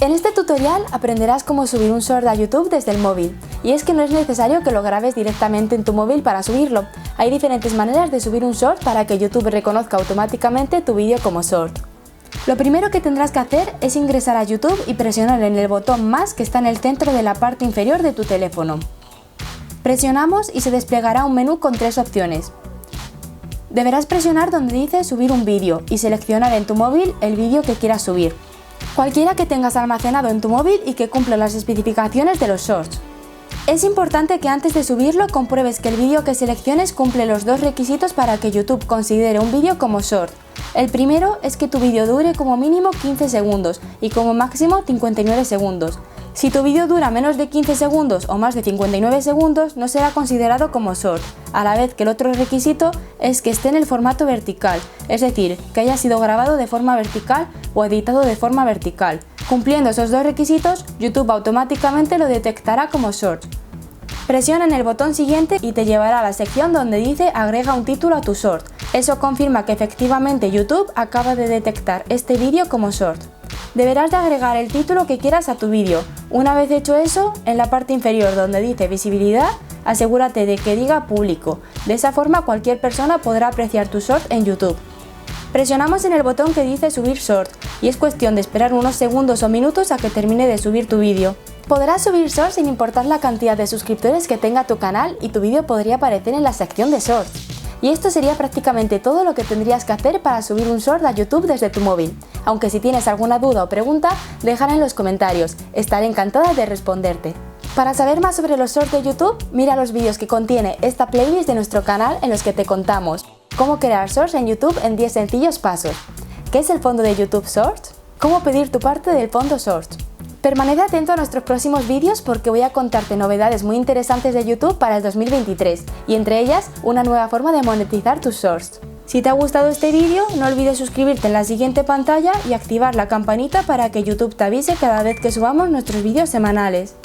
En este tutorial aprenderás cómo subir un short a YouTube desde el móvil. Y es que no es necesario que lo grabes directamente en tu móvil para subirlo. Hay diferentes maneras de subir un short para que YouTube reconozca automáticamente tu vídeo como short. Lo primero que tendrás que hacer es ingresar a YouTube y presionar en el botón más que está en el centro de la parte inferior de tu teléfono. Presionamos y se desplegará un menú con 3 opciones. Deberás presionar donde dice subir un vídeo y seleccionar en tu móvil el vídeo que quieras subir. Cualquiera que tengas almacenado en tu móvil y que cumpla las especificaciones de los shorts. Es importante que antes de subirlo compruebes que el vídeo que selecciones cumple los 2 requisitos para que YouTube considere un vídeo como short. El primero es que tu vídeo dure como mínimo 15 segundos y como máximo 59 segundos. Si tu vídeo dura menos de 15 segundos o más de 59 segundos, no será considerado como short, a la vez que el otro requisito es que esté en el formato vertical, es decir, que haya sido grabado de forma vertical o editado de forma vertical. Cumpliendo esos 2 requisitos, YouTube automáticamente lo detectará como short. Presiona en el botón siguiente y te llevará a la sección donde dice agrega un título a tu short. Eso confirma que efectivamente YouTube acaba de detectar este vídeo como short. Deberás de agregar el título que quieras a tu vídeo. Una vez hecho eso, en la parte inferior donde dice visibilidad, asegúrate de que diga público. De esa forma cualquier persona podrá apreciar tu short en YouTube. Presionamos en el botón que dice subir short y es cuestión de esperar unos segundos o minutos a que termine de subir tu vídeo. Podrás subir shorts sin importar la cantidad de suscriptores que tenga tu canal y tu vídeo podría aparecer en la sección de shorts. Y esto sería prácticamente todo lo que tendrías que hacer para subir un short a YouTube desde tu móvil. Aunque si tienes alguna duda o pregunta, déjala en los comentarios, estaré encantada de responderte. Para saber más sobre los shorts de YouTube, mira los vídeos que contiene esta playlist de nuestro canal en los que te contamos cómo crear shorts en YouTube en 10 sencillos pasos, qué es el fondo de YouTube Shorts, cómo pedir tu parte del fondo Shorts. Permanece atento a nuestros próximos vídeos porque voy a contarte novedades muy interesantes de YouTube para el 2023 y entre ellas una nueva forma de monetizar tus shorts. Si te ha gustado este vídeo, no olvides suscribirte en la siguiente pantalla y activar la campanita para que YouTube te avise cada vez que subamos nuestros vídeos semanales.